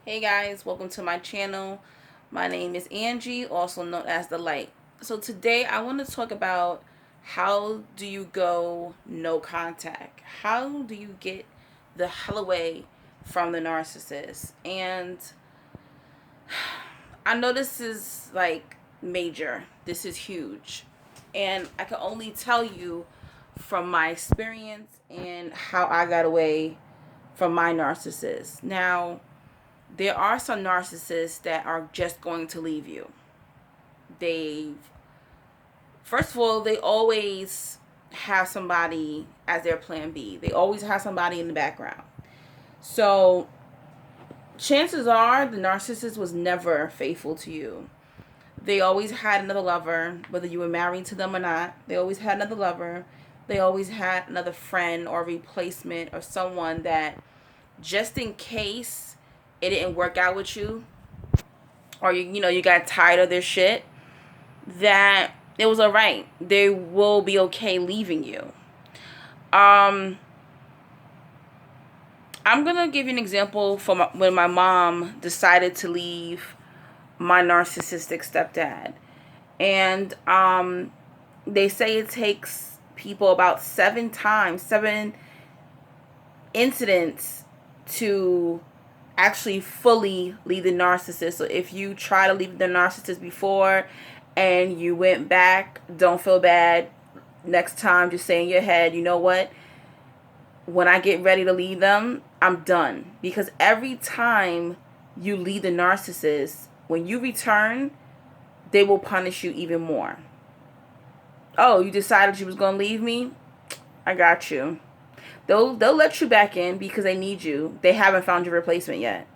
Hey guys, welcome to my channel. My name is Angie, also known as The Light. So today I want to talk about how do you go no contact? How do you get the hell away from the narcissist? And I know this is like major. This is huge. And I can only tell you from my experience and how I got away from my narcissist. Now, there are some narcissists that are just going to leave you. They, first of all, they always have somebody as their plan B. They always have somebody in the background. So chances are the narcissist was never faithful to you. They always had another lover, whether you were married to them or not. They always had another lover. They always had another friend or replacement or someone that, just in case it didn't work out with you, or you got tired of their shit, that it was all right. They will be okay leaving you. I'm gonna give you an example from when my mom decided to leave my narcissistic stepdad. And they say it takes people about seven incidents to actually fully leave the narcissist. So if you try to leave the narcissist before and you went back, don't feel bad. Next time, just say in your head, you know what? When I get ready to leave them, I'm done. Because every time you leave the narcissist, when you return, they will punish you even more. Oh, you decided you was going to leave me? I got you. They'll let you back in because they need you. They haven't found your replacement yet.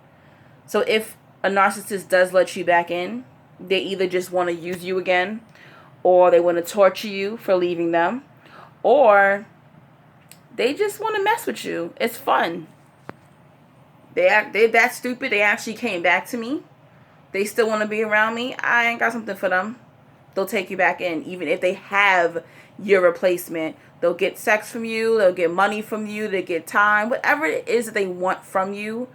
So if a narcissist does let you back in, they either just want to use you again, or they want to torture you for leaving them, or they just want to mess with you. It's fun. They're that stupid. They actually came back to me. They still want to be around me. I ain't got something for them. They'll take you back in, even if they have your replacement. They'll get sex from you. They'll get money from you. They get time. Whatever it is that they want from you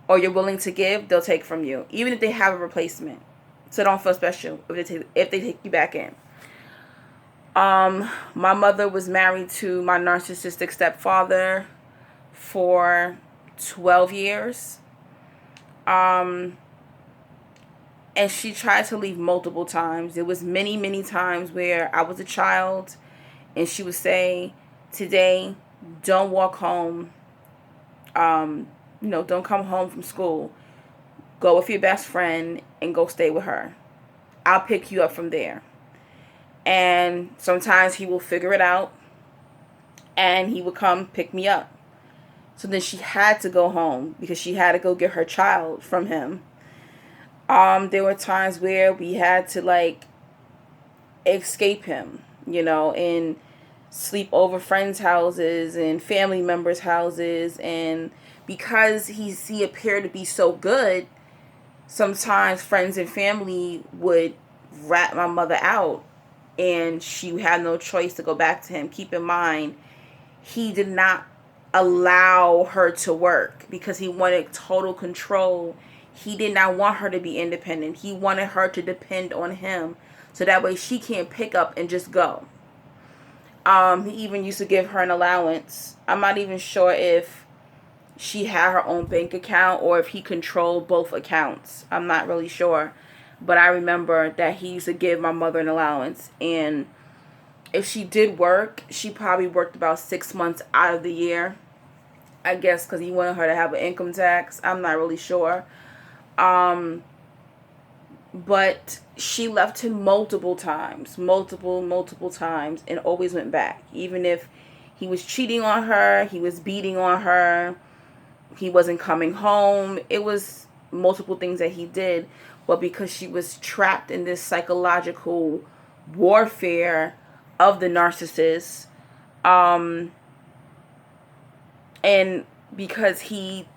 or you're willing to give, they'll take from you, even if they have a replacement. So don't feel special if they take you back in. My mother was married to my narcissistic stepfather for 12 years. And she tried to leave multiple times. There was many times where I was a child and she would say, today, don't walk home. Don't come home from school. Go with your best friend and go stay with her. I'll pick you up from there. And sometimes he will figure it out and he would come pick me up. So then she had to go home because she had to go get her child from him. There were times where we had to escape him, and sleep over friends' houses and family members' houses. And because he appeared to be so good, sometimes friends and family would rat my mother out and she had no choice to go back to him. Keep in mind, he did not allow her to work because he wanted total control. He did not want her to be independent. He wanted her to depend on him so that way she can't pick up and just go. He even used to give her an allowance. I'm not even sure if she had her own bank account or if he controlled both accounts. I'm not really sure. But I remember that he used to give my mother an allowance. And if she did work, she probably worked about 6 months out of the year. I guess because he wanted her to have an income tax. I'm not really sure. But she left him multiple times. Multiple times. And always went back. Even if he was cheating on her, he was beating on her, he wasn't coming home. It was multiple things that he did. But because she was trapped in this psychological warfare of the narcissist, and because he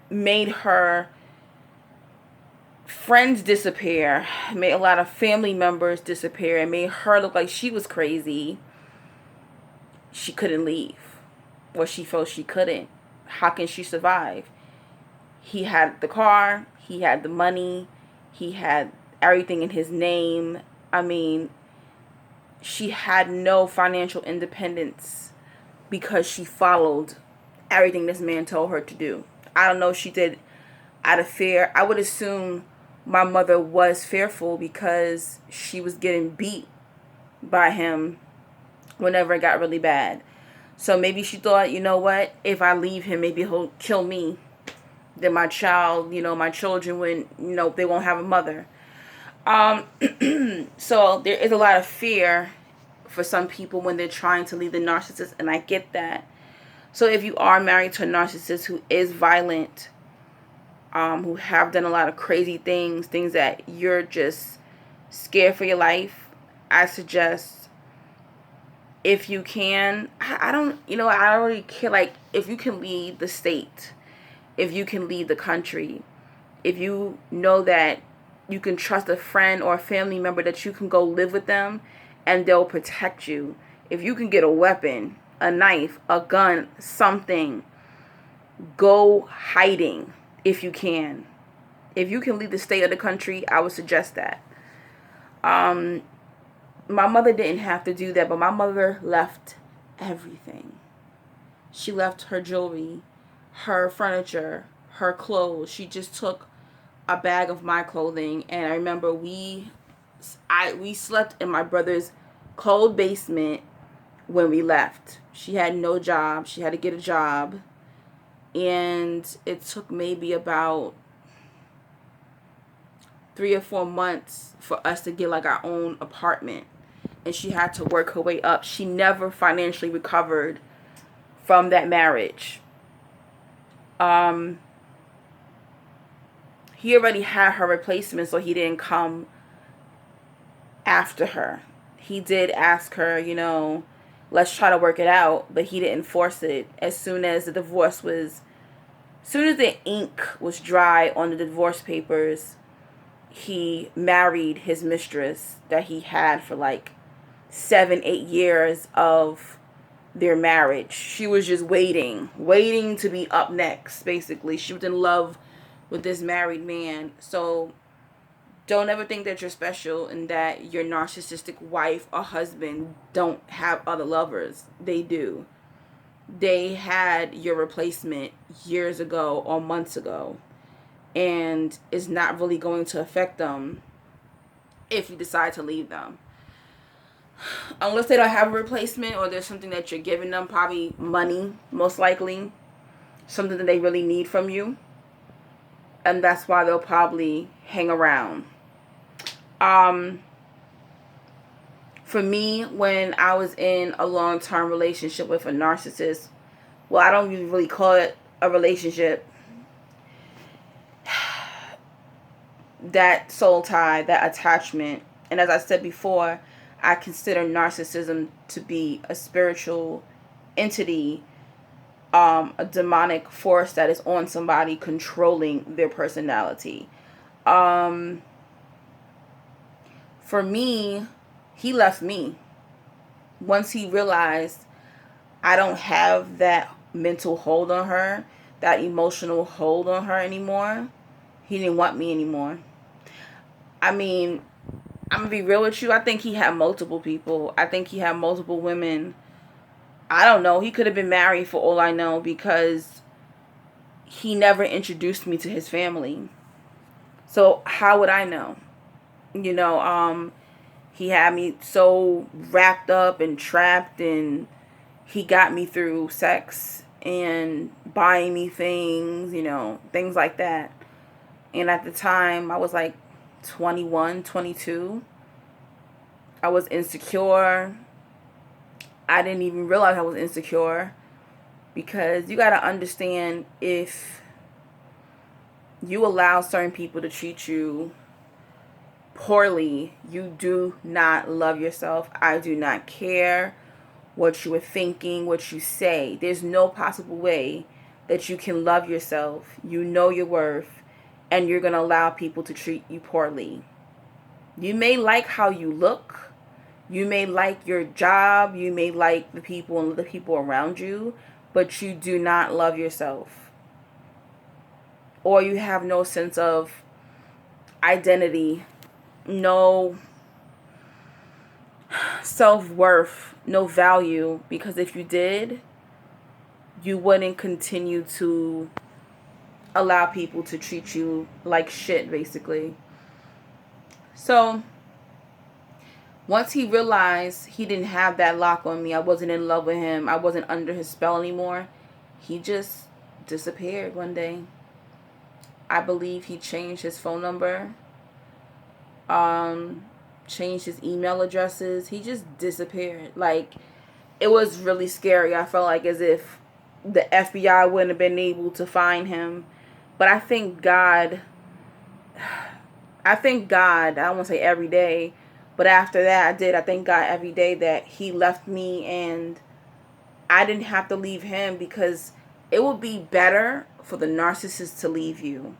made her friends disappear, made a lot of family members disappear, and made her look like she was crazy, she couldn't leave. Or she felt she couldn't. How can she survive? He had the car, he had the money, he had everything in his name. I mean, she had no financial independence because she followed everything this man told her to do. I don't know if she did out of fear. I would assume my mother was fearful because she was getting beat by him whenever it got really bad. So maybe she thought, you know what, if I leave him, maybe he'll kill me. Then my child, my children, when, they won't have a mother. So there is a lot of fear for some people when they're trying to leave the narcissist, and I get that. So if you are married to a narcissist who is violent, who have done a lot of crazy things that you're just scared for your life, I suggest, if you can, I don't really care, like, if you can leave the state, if you can leave the country, if you know that you can trust a friend or a family member that you can go live with them and they'll protect you. If you can get a weapon, a knife, a gun, something, go hiding if you can. If you can leave the state of the country, I would suggest that. My mother didn't have to do that, but my mother left everything. She left her jewelry, her furniture, her clothes. She just took a bag of my clothing, and I remember we slept in my brother's cold basement when we left. She had no job. She had to get a job, and it took maybe about 3 or 4 months for us to get like our own apartment, and she had to work her way up. She never financially recovered from that marriage. He already had her replacement, so he didn't come after her. He did ask her, let's try to work it out, but he didn't force it. As soon as the ink was dry on the divorce papers, he married his mistress that he had for like 7-8 years of their marriage. She was just waiting to be up next, basically. She was in love with this married man. So don't ever think that you're special and that your narcissistic wife or husband don't have other lovers. They do. They had your replacement years ago or months ago, and it's not really going to affect them if you decide to leave them. Unless they don't have a replacement, or there's something that you're giving them, probably money, most likely, something that they really need from you, and that's why they'll probably hang around. For me, when I was in a long-term relationship with a narcissist, well, I don't even really call it a relationship. That soul tie, that attachment, and as I said before, I consider narcissism to be a spiritual entity, a demonic force that is on somebody controlling their personality. For me, he left me. Once he realized I don't have that mental hold on her, that emotional hold on her anymore, he didn't want me anymore. I mean, I'm going to be real with you. I think he had multiple people. I think he had multiple women. I don't know. He could have been married for all I know, because he never introduced me to his family. So how would I know? He had me so wrapped up and trapped, and he got me through sex and buying me things, things like that. And at the time, I was like 21, 22. I was insecure. I didn't even realize I was insecure, because you got to understand, if you allow certain people to treat you poorly, you do not love yourself. I do not care what you are thinking, what you say. There's no possible way that you can love yourself. You know your worth, and you're going to allow people to treat you poorly. You may like how you look. You may like your job. You may like the people and the people around you, but you do not love yourself. or you have no sense of identity, no self-worth, no value, because if you did, you wouldn't continue to allow people to treat you like shit, basically. So once he realized he didn't have that lock on me, I wasn't in love with him, I wasn't under his spell anymore, he just disappeared one day. I believe he changed his phone number, changed his email addresses. He just disappeared. Like, it was really scary. I felt like as if the FBI wouldn't have been able to find him. But I thank God, I don't want to say every day, but after that I thank God every day that he left me and I didn't have to leave him, because it would be better for the narcissist to leave you,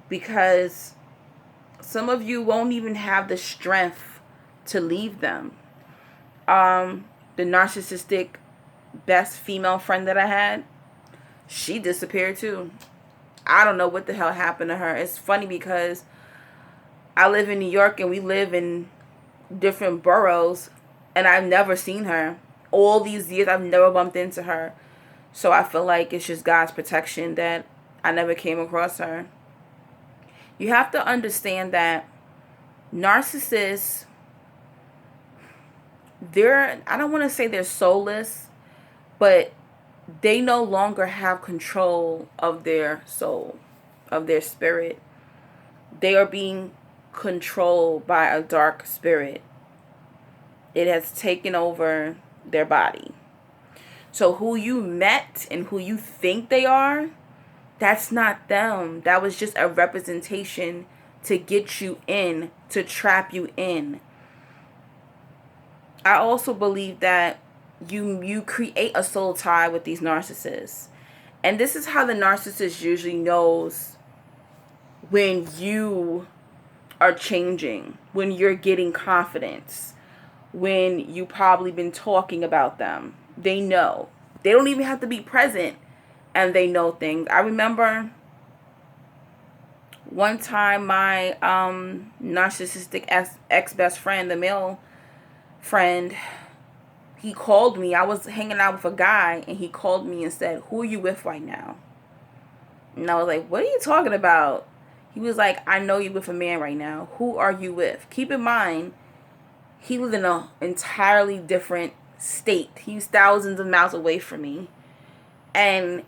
because some of you won't even have the strength to leave them. The narcissistic best female friend that I had, she disappeared too. I don't know what the hell happened to her. It's funny because I live in New York and we live in different boroughs, and I've never seen her. All these years I've never bumped into her. So I feel like it's just God's protection that I never came across her. You have to understand that narcissists, I don't want to say they're soulless, but they no longer have control of their soul, of their spirit. They are being controlled by a dark spirit. It has taken over their body. So who you met and who you think they are, that's not them. That was just a representation to get you in, to trap you in. I also believe that you create a soul tie with these narcissists. And this is how the narcissist usually knows when you are changing, when you're getting confidence, when you probably been talking about them. They know. They don't even have to be present, and they know things. I remember one time my narcissistic ex-best friend, the male friend, he called me. I was hanging out with a guy, and he called me and said, "Who are you with right now?" And I was like, "What are you talking about?" He was like, "I know you're with a man right now. Who are you with?" Keep in mind, he was in an entirely different state. He's thousands of miles away from me. And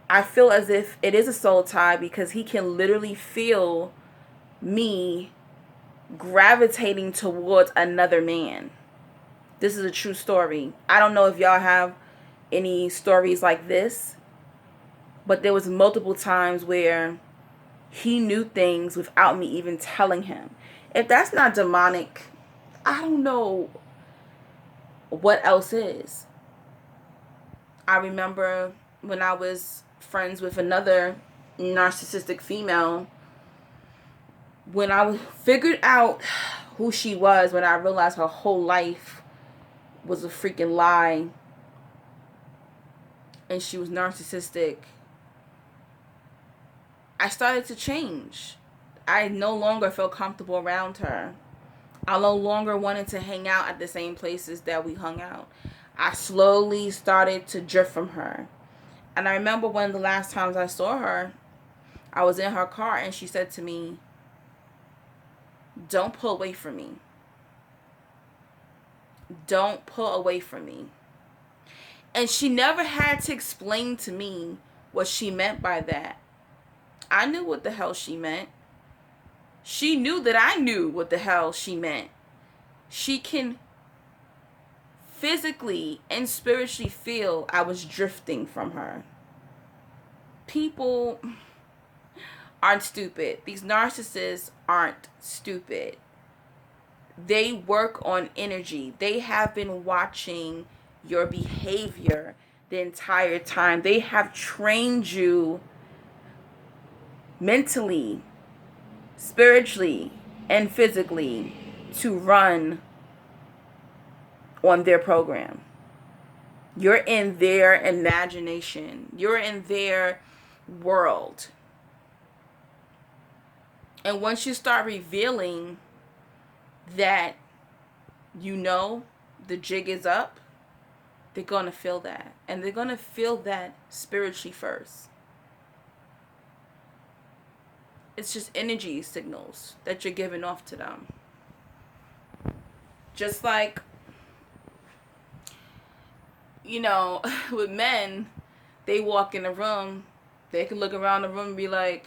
I feel as if it is a soul tie, because he can literally feel me gravitating towards another man. This is a true story. I don't know if y'all have any stories like this, but there was multiple times where he knew things without me even telling him. If that's not demonic, I don't know what else is. I remember when I was friends with another narcissistic female, when I figured out who she was, when I realized her whole life was a freaking lie and she was narcissistic, I started to change. I no longer felt comfortable around her. I no longer wanted to hang out at the same places that we hung out. I slowly started to drift from her. And I remember one of the last times I saw her, I was in her car and she said to me, "Don't pull away from me. Don't pull away from me." And she never had to explain to me what she meant by that. I knew what the hell she meant. She knew that I knew what the hell she meant. She can physically and spiritually feel I was drifting from her. People aren't stupid. These narcissists aren't stupid. They work on energy. They have been watching your behavior the entire time. They have trained you mentally, spiritually, and physically to run on their program. You're in their imagination. You're in their world. And once you start revealing that the jig is up, they're going to feel that. And they're going to feel that spiritually first. It's just energy signals that you're giving off to them. Just like, with men, they walk in a room, they can look around the room and be like,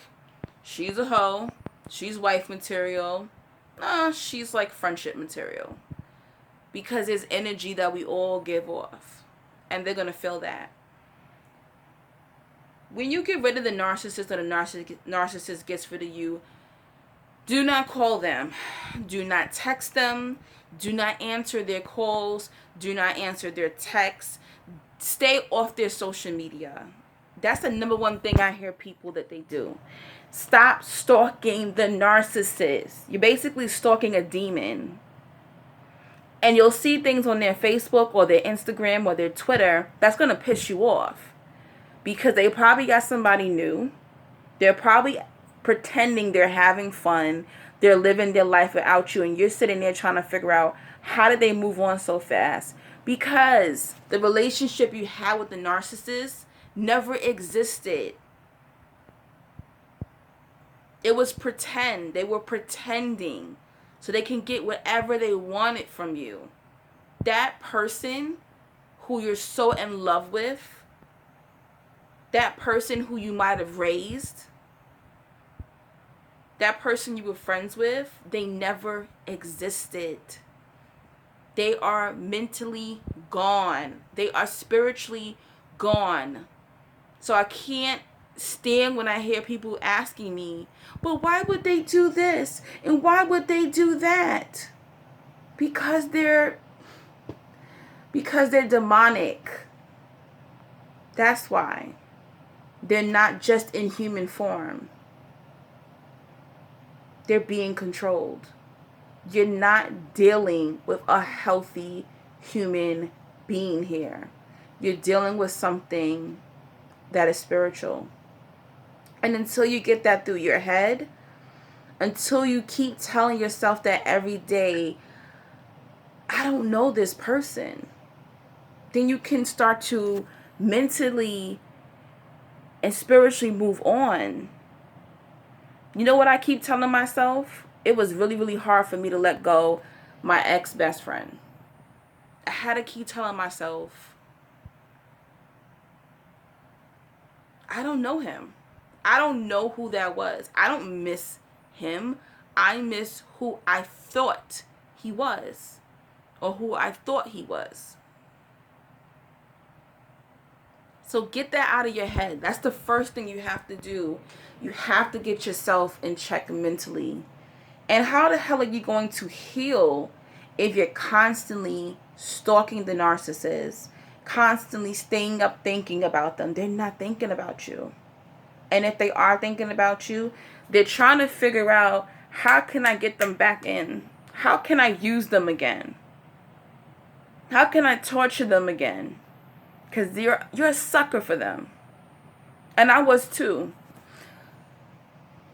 she's a hoe, she's wife material, she's like friendship material. Because there's energy that we all give off. And they're going to feel that. When you get rid of the narcissist, or the narcissist gets rid of you, do not call them. Do not text them. Do not answer their calls. Do not answer their texts. Stay off their social media. That's the number one thing I hear people that they do. Stop stalking the narcissist. You're basically stalking a demon. And you'll see things on their Facebook or their Instagram or their Twitter that's going to piss you off. Because they probably got somebody new. They're probably pretending they're having fun. They're living their life without you. And you're sitting there trying to figure out, how did they move on so fast? Because the relationship you had with the narcissist never existed. It was pretend. They were pretending so they can get whatever they wanted from you. That person who you're so in love with, that person who you might have raised, that person you were friends with, they never existed. They are mentally gone. They are spiritually gone. So I can't stand when I hear people asking me, but why would they do this? And why would they do that? Because they're demonic. That's why. They're not just in human form. They're being controlled. You're not dealing with a healthy human being here. You're dealing with something that is spiritual. And until you get that through your head, until you keep telling yourself that every day, I don't know this person, then you can start to mentally and spiritually move on. You know what I keep telling myself? It was really, really hard for me to let go my ex-best friend. I had to keep telling myself, I don't know him. I don't know who that was. I don't miss him. I miss who I thought he was, or who I thought he was. So get that out of your head. That's the first thing you have to do. You have to get yourself in check mentally. And how the hell are you going to heal if you're constantly stalking the narcissist, constantly staying up thinking about them? They're not thinking about you. And if they are thinking about you, they're trying to figure out, how can I get them back in? How can I use them again? How can I torture them again? Because you're a sucker for them. And I was too.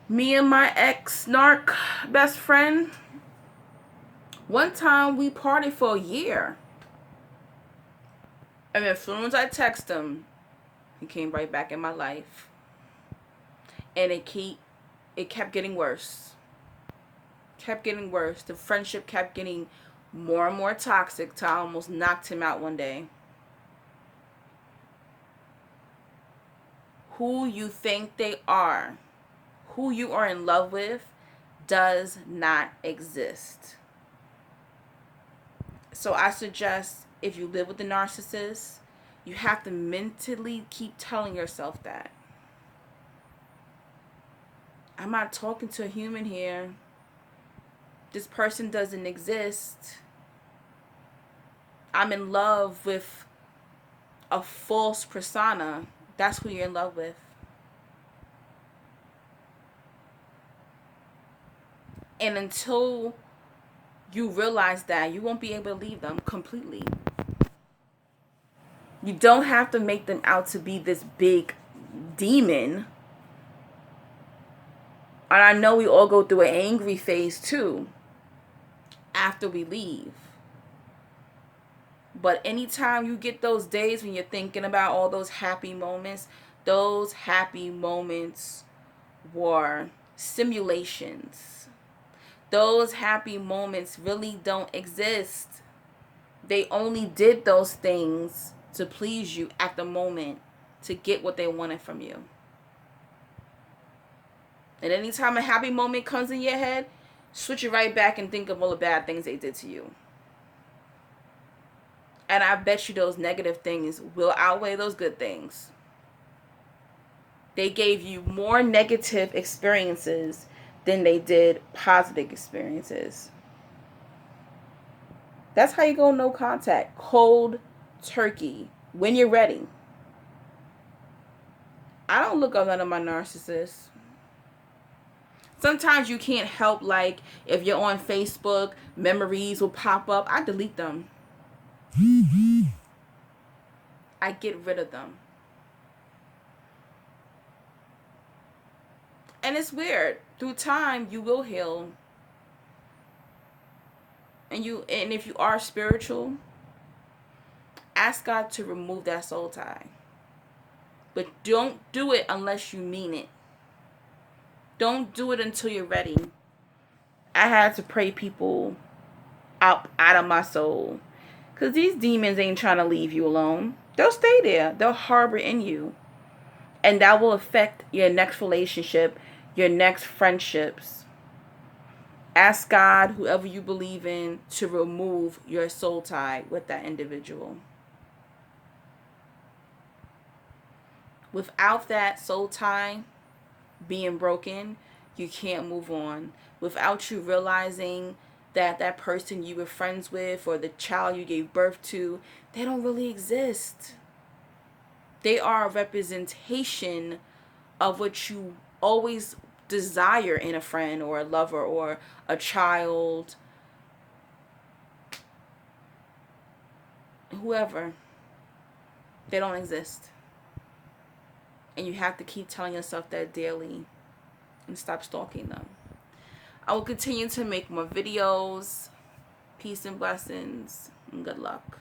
Me and my ex-narc best friend, one time we partied for a year. And as soon as I text him, he came right back in my life. And it kept getting worse. Kept getting worse. The friendship kept getting more and more toxic till I almost knocked him out one day. Who you think they are, who you are in love with, does not exist. So I suggest, if you live with the narcissist, you have to mentally keep telling yourself that. I'm not talking to a human here. This person doesn't exist. I'm in love with a false persona. That's who you're in love with. And until you realize that, you won't be able to leave them completely. You don't have to make them out to be this big demon. And I know we all go through an angry phase too after we leave. But anytime you get those days when you're thinking about all those happy moments were simulations. Those happy moments really don't exist. They only did those things to please you at the moment, to get what they wanted from you. And anytime a happy moment comes in your head, switch it right back and think of all the bad things they did to you. And I bet you those negative things will outweigh those good things. They gave you more negative experiences than they did positive experiences. That's how you go no contact. Cold turkey. When you're ready. I don't look up none of my narcissists. Sometimes you can't help, like, if you're on Facebook, memories will pop up. I delete them. I get rid of them. And it's weird. Through time, you will heal. And if you are spiritual, ask God to remove that soul tie. But don't do it unless you mean it. Don't do it until you're ready. I had to pray people out of my soul. Because these demons ain't trying to leave you alone. They'll stay there. They'll harbor in you. And that will affect your next relationship, your next friendships. Ask God, whoever you believe in, to remove your soul tie with that individual. Without that soul tie being broken, you can't move on. Without you realizing that that person you were friends with or the child you gave birth to, they don't really exist. They are a representation of what you always desire in a friend or a lover or a child, whoever. They don't exist. And you have to keep telling yourself that daily and stop stalking them. I will continue to make more videos. Peace and blessings and good luck.